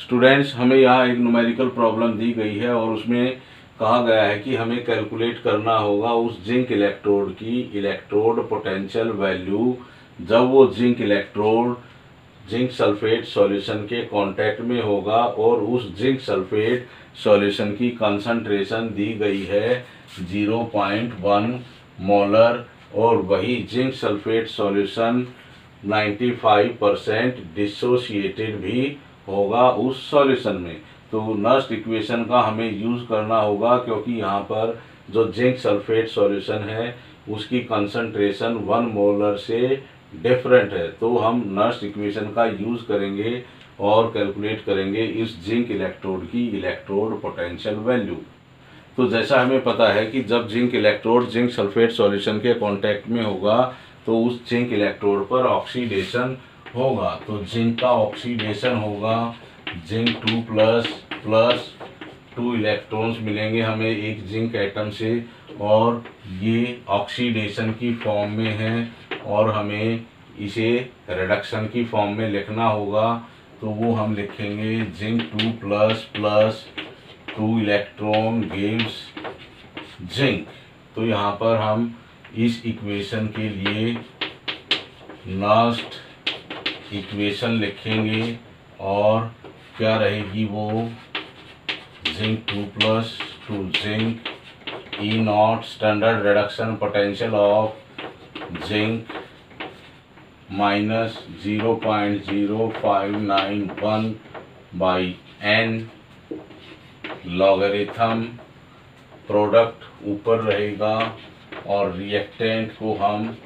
Students, हमें यहाँ एक न्यूमेरिकल प्रॉब्लम दी गई है और उसमें कहा गया है कि हमें कैलकुलेट करना होगा उस जिंक इलेक्ट्रोड की इलेक्ट्रोड पोटेंशियल वैल्यू जब वो zinc electrode zinc sulphate solution के कांटेक्ट में होगा और उस जिंक सल्फेट सॉल्यूशन की कंसंट्रेशन दी गई है 0.1 मोलर और वही जिंक सल्फेट सॉल्यूशन 95% डिसोसिएटेड भी होगा उस सॉल्यूशन में। तो नर्स्ट इक्वेशन का हमें यूज़ करना होगा क्योंकि यहाँ पर जो जिंक सल्फेट सॉल्यूशन है उसकी कंसंट्रेशन 1 मोलर से डिफरेंट है। तो हम नर्स्ट इक्वेशन का यूज़ करेंगे और कैलकुलेट करेंगे इस जिंक इलेक्ट्रोड की इलेक्ट्रोड पोटेंशियल वैल्यू। तो जैसा हमें पता है कि जब zinc electrode zinc sulphate solution के कांटेक्ट में होगा तो उस जिंक इलेक्ट्रोड पर ऑक्सीडेशन होगा। तो जिंक का ऑक्सीडेशन होगा जिंक 2 प्लस 2 इलेक्ट्रॉन्स मिलेंगे हमें एक जिंक एटम से और ये ऑक्सीडेशन की फॉर्म में है और हमें इसे रिडक्शन की फॉर्म में लिखना होगा। तो वो हम लिखेंगे zinc 2 plus 2 electron gives zinc. तो यहाँ पर हम इस इक्वेशन के लिए लास्ट इक्वेशन लिखेंगे और क्या रहेगी वो zinc 2 plus 2 zinc E not standard reduction potential of zinc minus 0.0591 by n logarithm product ऊपर रहेगा और रिएक्टेंट को हम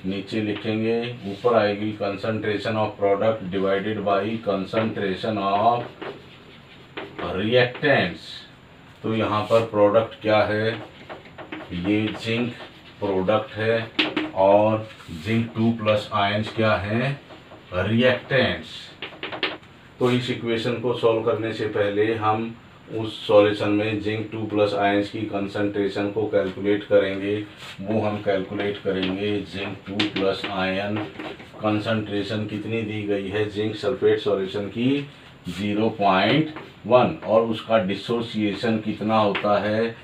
नीचे लिखेंगे। ऊपर आएगी concentration of product divided by concentration of reactants. तो यहाँ पर प्रोडक्ट क्या है, ये जिंक प्रोडक्ट है और जिंक 2 प्लस आयंस क्या हैं, रिएक्टेंट्स। तो इस इक्वेशन को सॉल्व करने से पहले हम उस सॉल्यूशन में जिंक 2 प्लस आयंस की कंसंट्रेशन को कैलकुलेट करेंगे। वो हम कैलकुलेट करेंगे जिंक 2 प्लस आयन कंसंट्रेशन कितनी दी गई है जिंक सल्फेट सॉल्यूशन की 0.1 और उसका डिसोसिएशन कितना होता है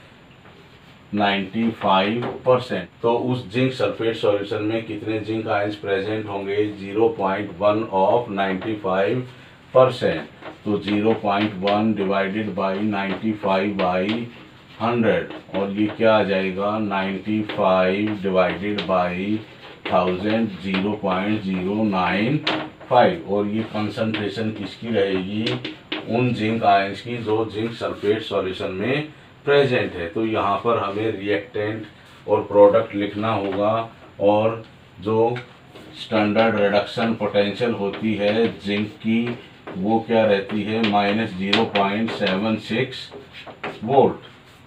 95%। तो उस जिंक सल्फेट सॉल्यूशन में कितने जिंक आयंस प्रेजेंट होंगे 0.1 ऑफ 95%। तो 0.1 डिवाइडेड बाई 95 बाई 100 और ये क्या आ जाएगा 95 डिवाइडेड बाई 1000 0.095 और ये कंसंट्रेशन किसकी रहेगी उन जिंक आयंस की जो जिंक सल्फेट सॉल्यूशन में प्रेजेंट है। तो यहाँ पर हमें रिएक्टेंट और प्रोडक्ट लिखना होगा और जो स्टैंडर्ड रिडक्शन पोटेंशियल होती है जिंक की वो क्या रहती है -0.76 वोल्ट।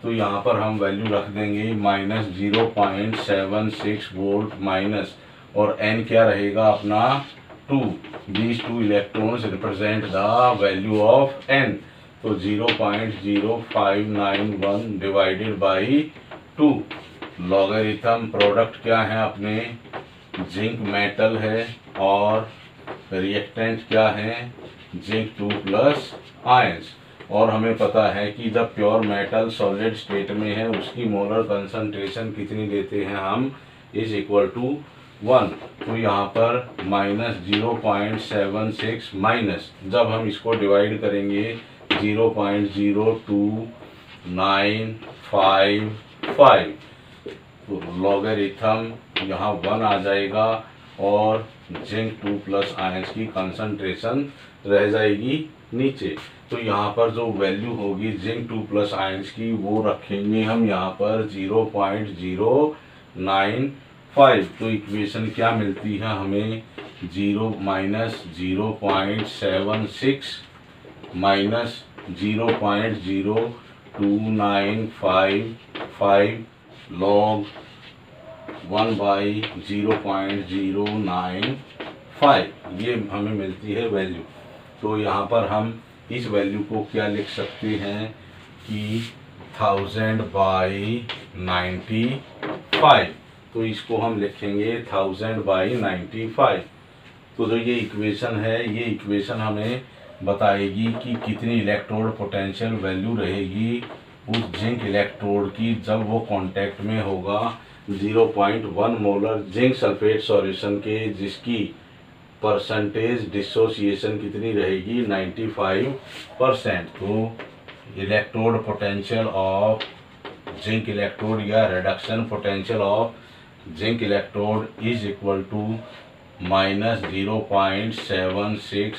तो यहाँ पर हम वैल्यू रख देंगे -0.76 वोल्ट माइनस और n क्या रहेगा अपना 2। these 2 electrons represent the value of n। तो 0.0591 डिवाइडेड बाई 2 लॉगरिथम प्रोडक्ट क्या है अपने जिंक मेटल है और रिएक्टेंट क्या है जिंक 2 प्लस आयंस। और हमें पता है कि जब प्योर मेटल सॉलिड स्टेट में है उसकी मोलर कंसंट्रेशन कितनी लेते हैं हम इज इक्वल टू 1। तो यहाँ पर -0.76 माइनस जब हम इसको डिवाइड करेंगे 0.02955 तो लॉगरिथम यहाँ 1 आ जाएगा और जिंक 2 प्लस आयंस की कंसंट्रेशन रह जाएगी नीचे। तो यहाँ पर जो वैल्यू होगी जिंक 2 प्लस आयंस की वो रखेंगे हम यहाँ पर 0.095। तो इक्वेशन क्या मिलती है हमें 0.76 माइनस 0.0295 लॉग 1 बाई 0.095 ये हमें मिलती है वैल्यू। तो यहाँ पर हम इस वैल्यू को क्या लिख सकते हैं कि 1000 बाई 95। तो इसको हम लिखेंगे 1000 बाई 95। तो जो ये इक्वेशन है ये इक्वेशन हमें बताएगी कि कितनी इलेक्ट्रोड पोटेंशियल वैल्यू रहेगी उस जिंक इलेक्ट्रोड की जब वो कांटेक्ट में होगा 0.1 मोलर जिंक सल्फेट सॉल्यूशन के, जिसकी परसेंटेज डिसोसिएशन कितनी रहेगी 95%। तो electrode potential of zinc electrode या reduction potential of zinc electrode is equal to -0.76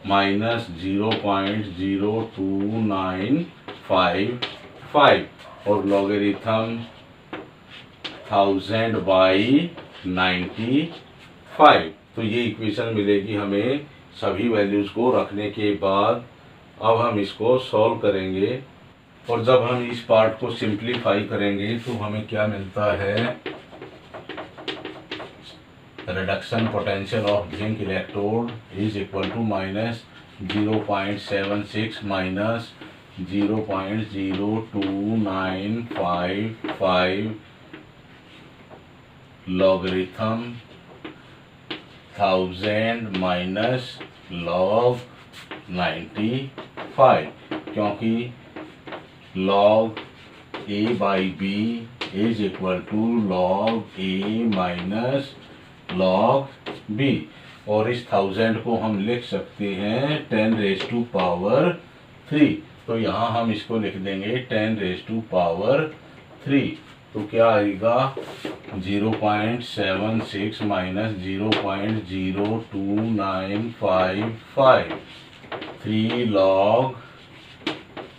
minus 0.02955 और लॉगरिथम 1000/95। तो ये इक्वेशन मिलेगी हमें सभी वैल्यूज़ को रखने के बाद। अब हम इसको सॉल्व करेंगे और जब हम इस पार्ट को सिंप्लीफाई करेंगे तो हमें क्या मिलता है, reduction potential of zinc electrode is equal to -0.76 minus 0.02955 logarithm 1000 minus log 95, क्योंकि log a by b is equal to log a minus log b, और इस 1000 को हम लिख सकते हैं 10⁻³ तो यहाँ हम इसको लिख देंगे 10⁻³ तो क्या आएगा 0.76 माइनस 0.02955 3 log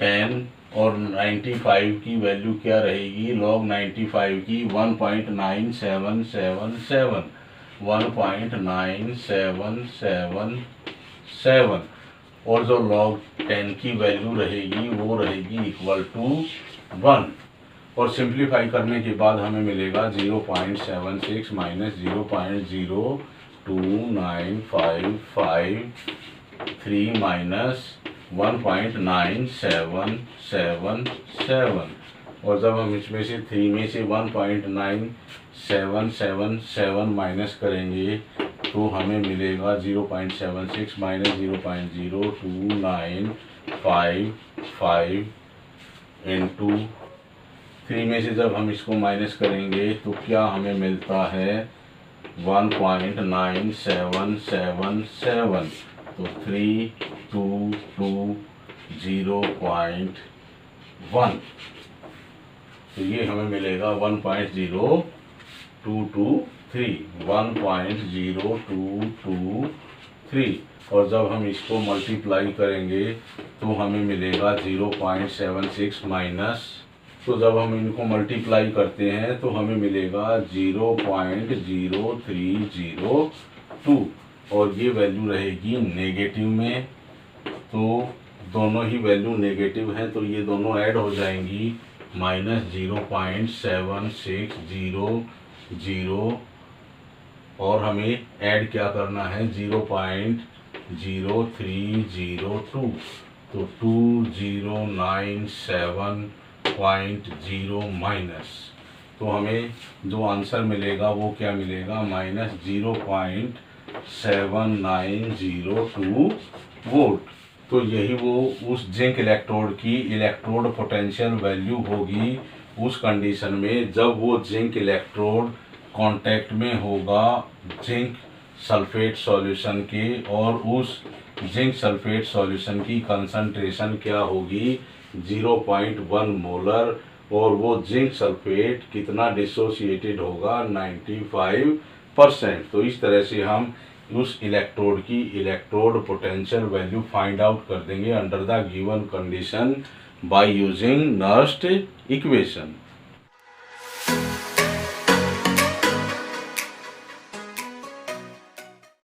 10 और 95 की वैल्यू क्या रहेगी log 95 की 1.9777 और जो log 10 की वैल्यू रहेगी वो रहेगी इक्वल टू 1। और सिंप्लीफाई करने के बाद हमें मिलेगा 0.76 माइनस 0.02955 3 माइनस 1.9777 और जब हम इसमें से 3 में से 1.9777 माइनस करेंगे तो हमें मिलेगा 0.76 माइनस 0.02955 इंटू 3 में से जब हम इसको माइनस करेंगे तो क्या हमें मिलता है 1.9777 तो 3220.1 तो ये हमें मिलेगा 1.0223 और जब हम इसको मल्टीप्लाई करेंगे तो हमें मिलेगा 0.76 माइनस, तो जब हम इनको मल्टीप्लाई करते हैं तो हमें मिलेगा 0.0302 और ये वैल्यू रहेगी नेगेटिव में। तो दोनों ही वैल्यू नेगेटिव हैं तो ये दोनों ऐड हो जाएंगी -0.7600 और हमें ऐड क्या करना है 0.0302 तो 2097.0 माइनस, तो हमें जो आंसर मिलेगा वो क्या मिलेगा -0.7902 वोल्ट। तो यही वो उस जिंक इलेक्ट्रोड की इलेक्ट्रोड पोटेंशियल वैल्यू होगी उस कंडीशन में जब वो जिंक इलेक्ट्रोड कांटेक्ट में होगा जिंक सल्फेट सॉल्यूशन के, और उस जिंक सल्फेट सॉल्यूशन की कंसंट्रेशन क्या होगी 0.1 मोलर, और वो जिंक सल्फेट कितना डिसोसिएटेड होगा 95%। तो इस तरह से हम उस इलेक्ट्रोड की electrode potential value find out कर देंगे under the given condition by using Nernst equation.